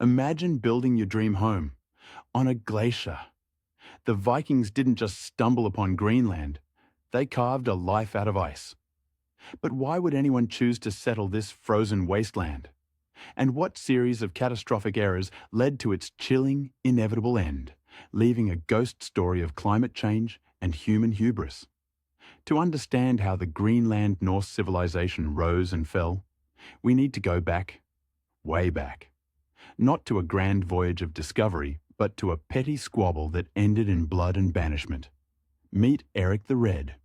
Imagine building your dream home on a glacier. The Vikings didn't just stumble upon Greenland, they carved a life out of ice. But why would anyone choose to settle this frozen wasteland? And what series of catastrophic errors led to its chilling, inevitable end, leaving a ghost story of climate change and human hubris? To understand how the Greenland Norse civilization rose and fell, we need to go back, way back. Not to a grand voyage of discovery, but to a petty squabble that ended in blood and banishment. Meet Erik the Red.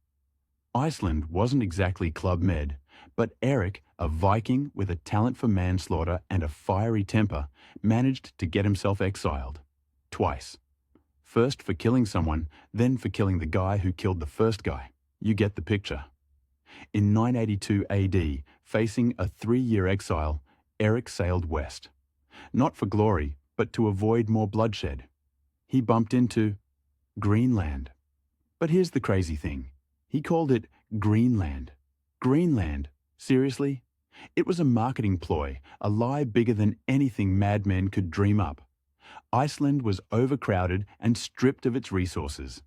Iceland wasn't exactly Club Med, but Erik, a Viking with a talent for manslaughter and a fiery temper, managed to get himself exiled. Twice. First for killing someone, then for killing the guy who killed the first guy. You get the picture. In 982 AD, facing a 3-year exile, Erik sailed west. Not for glory, but to avoid more bloodshed. He bumped into Greenland. But here's the crazy thing. He called it Greenland. Greenland? Seriously? It was a marketing ploy, a lie bigger than anything madmen could dream up. Iceland was overcrowded and stripped of its resources.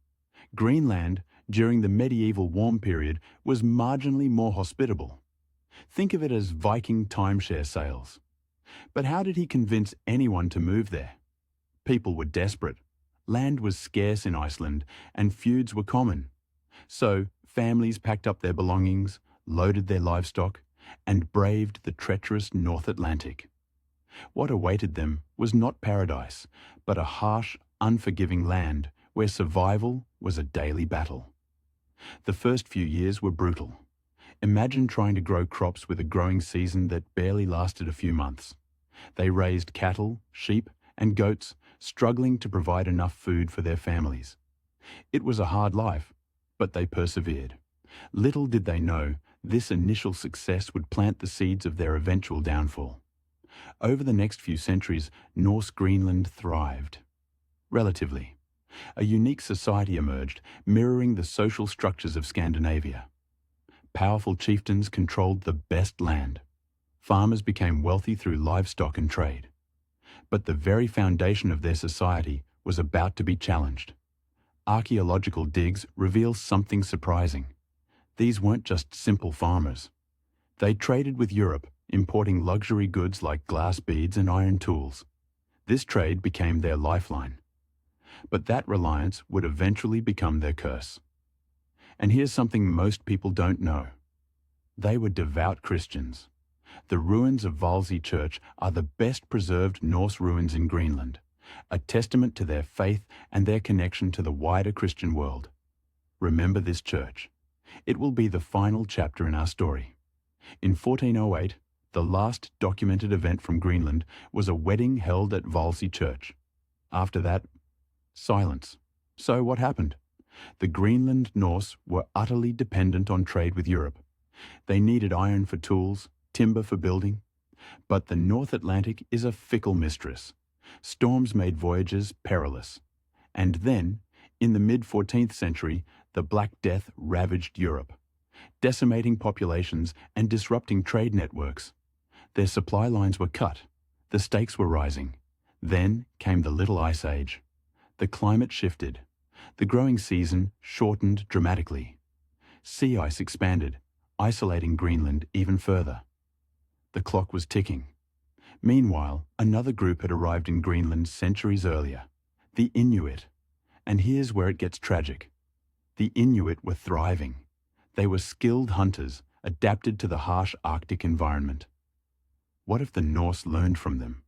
Greenland, during the medieval warm period, was marginally more hospitable. Think of it as Viking timeshare sales. But how did he convince anyone to move there? People were desperate. Land was scarce in Iceland, and feuds were common. So, families packed up their belongings, loaded their livestock, and braved the treacherous North Atlantic. What awaited them was not paradise, but a harsh, unforgiving land where survival was a daily battle. The first few years were brutal. Imagine trying to grow crops with a growing season that barely lasted a few months. They raised cattle, sheep, and goats, struggling to provide enough food for their families. It was a hard life, but they persevered. Little did they know this initial success would plant the seeds of their eventual downfall. Over the next few centuries, Norse Greenland thrived. Relatively. A unique society emerged, mirroring the social structures of Scandinavia. Powerful chieftains controlled the best land. Farmers became wealthy through livestock and trade. But the very foundation of their society was about to be challenged. Archaeological digs reveal something surprising. These weren't just simple farmers. They traded with Europe, importing luxury goods like glass beads and iron tools. This trade became their lifeline. But that reliance would eventually become their curse. And here's something most people don't know. They were devout Christians. The ruins of Valsey Church are the best preserved Norse ruins in Greenland, a testament to their faith and their connection to the wider Christian world. Remember this church. It will be the final chapter in our story. In 1408, the last documented event from Greenland was a wedding held at Valsey Church. After that, silence. So what happened? The Greenland Norse were utterly dependent on trade with Europe. They needed iron for tools, timber for building. But the North Atlantic is a fickle mistress. Storms made voyages perilous. And then, in the mid-14th century, the Black Death ravaged Europe, decimating populations and disrupting trade networks. Their supply lines were cut. The stakes were rising. Then came the Little Ice Age. The climate shifted. The growing season shortened dramatically. Sea ice expanded, isolating Greenland even further. The clock was ticking. Meanwhile, another group had arrived in Greenland centuries earlier, the Inuit. And here's where it gets tragic. The Inuit were thriving. They were skilled hunters, adapted to the harsh Arctic environment. What if the Norse learned from them?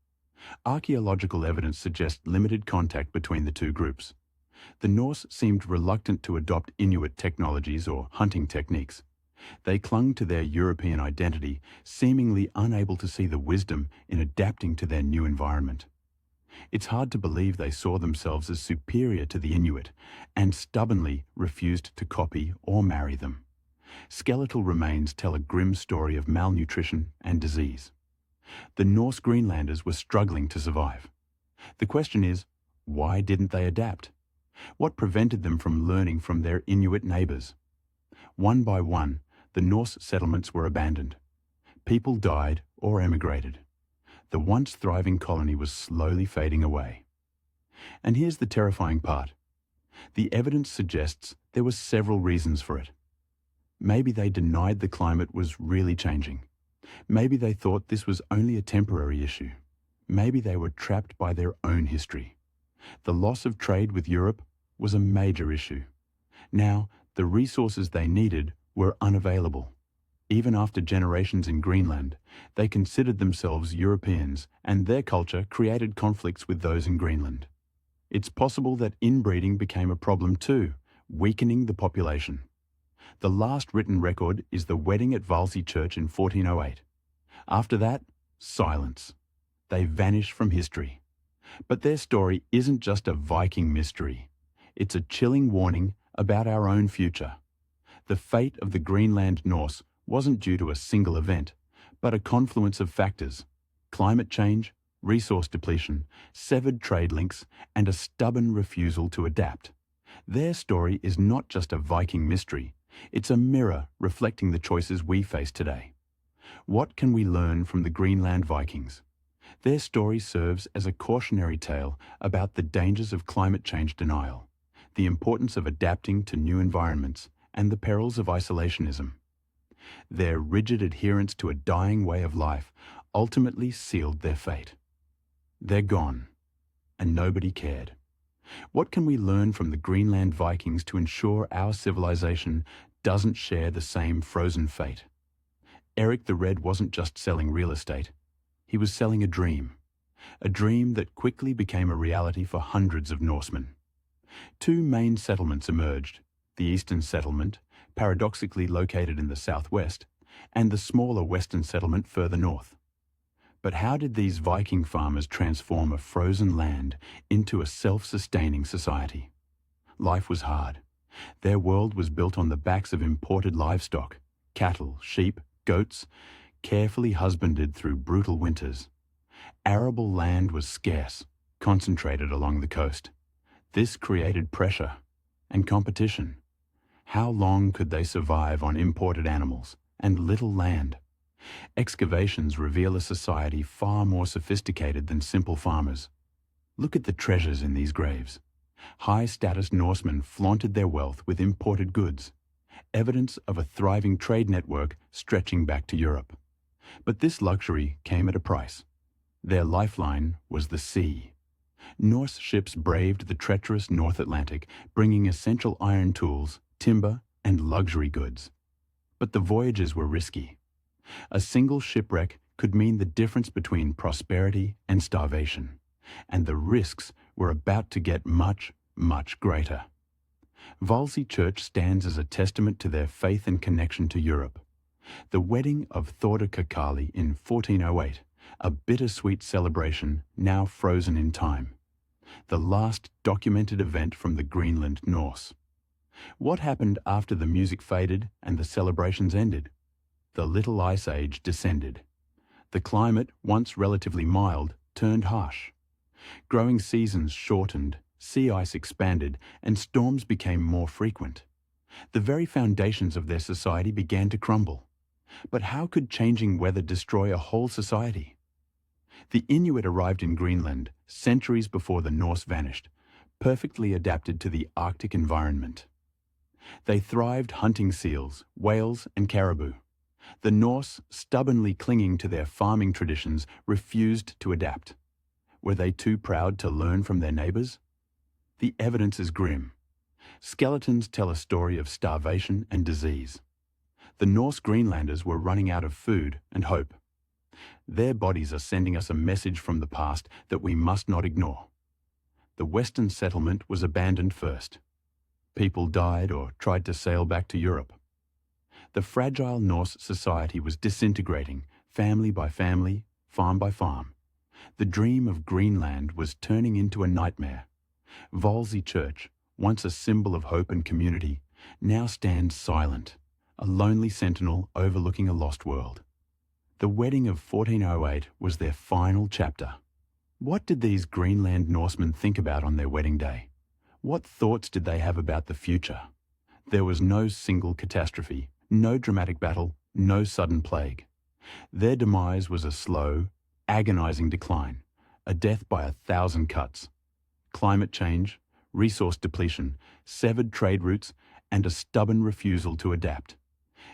Archaeological evidence suggests limited contact between the two groups. The Norse seemed reluctant to adopt Inuit technologies or hunting techniques. They clung to their European identity, seemingly unable to see the wisdom in adapting to their new environment. It's hard to believe they saw themselves as superior to the Inuit and stubbornly refused to copy or marry them. Skeletal remains tell a grim story of malnutrition and disease. The Norse Greenlanders were struggling to survive. The question is, why didn't they adapt? What prevented them from learning from their Inuit neighbors? One by one, the Norse settlements were abandoned. People died or emigrated. The once thriving colony was slowly fading away. And here's the terrifying part. The evidence suggests there were several reasons for it. Maybe they denied the climate was really changing. Maybe they thought this was only a temporary issue. Maybe they were trapped by their own history. The loss of trade with Europe was a major issue. Now, the resources they needed were unavailable. Even after generations in Greenland, they considered themselves Europeans, and their culture created conflicts with those in Greenland. It's possible that inbreeding became a problem too, weakening the population. The last written record is the wedding at Valsey Church in 1408. After that, silence. They vanish from history. But their story isn't just a Viking mystery. It's a chilling warning about our own future. The fate of the Greenland Norse wasn't due to a single event, but a confluence of factors: climate change, resource depletion, severed trade links, and a stubborn refusal to adapt. Their story is not just a Viking mystery, it's a mirror reflecting the choices we face today. What can we learn from the Greenland Vikings? Their story serves as a cautionary tale about the dangers of climate change denial, the importance of adapting to new environments, and the perils of isolationism. Their rigid adherence to a dying way of life ultimately sealed their fate. They're gone, and nobody cared. What can we learn from the Greenland Vikings to ensure our civilization doesn't share the same frozen fate? Erik the Red wasn't just selling real estate. He was selling a dream that quickly became a reality for hundreds of Norsemen. Two main settlements emerged: the eastern settlement, paradoxically located in the southwest, and the smaller western settlement further north. But how did these Viking farmers transform a frozen land into a self-sustaining society? Life was hard. Their world was built on the backs of imported livestock: cattle, sheep, goats, carefully husbanded through brutal winters. Arable land was scarce, concentrated along the coast. This created pressure and competition. How long could they survive on imported animals and little land? Excavations reveal a society far more sophisticated than simple farmers. Look at the treasures in these graves. High-status Norsemen flaunted their wealth with imported goods, evidence of a thriving trade network stretching back to Europe. But this luxury came at a price. Their lifeline was the sea. Norse ships braved the treacherous North Atlantic, bringing essential iron tools, timber, and luxury goods. But the voyages were risky. A single shipwreck could mean the difference between prosperity and starvation, and the risks were about to get much, much greater. Valsey Church stands as a testament to their faith and connection to Europe. The wedding of Thorda Kakali in 1408, a bittersweet celebration now frozen in time. The last documented event from the Greenland Norse. What happened after the music faded and the celebrations ended? The Little Ice Age descended. The climate, once relatively mild, turned harsh. Growing seasons shortened, sea ice expanded, and storms became more frequent. The very foundations of their society began to crumble. But how could changing weather destroy a whole society? The Inuit arrived in Greenland centuries before the Norse vanished, perfectly adapted to the Arctic environment. They thrived hunting seals, whales, and caribou. The Norse, stubbornly clinging to their farming traditions, refused to adapt. Were they too proud to learn from their neighbors? The evidence is grim. Skeletons tell a story of starvation and disease. The Norse Greenlanders were running out of food and hope. Their bodies are sending us a message from the past that we must not ignore. The Western settlement was abandoned first. People died or tried to sail back to Europe. The fragile Norse society was disintegrating, family by family, farm by farm. The dream of Greenland was turning into a nightmare. Valsey Church, once a symbol of hope and community, now stands silent, a lonely sentinel overlooking a lost world. The wedding of 1408 was their final chapter. What did these Greenland Norsemen think about on their wedding day? What thoughts did they have about the future? There was no single catastrophe, no dramatic battle, no sudden plague. Their demise was a slow, agonizing decline, a death by 1,000 cuts. Climate change, resource depletion, severed trade routes, and a stubborn refusal to adapt.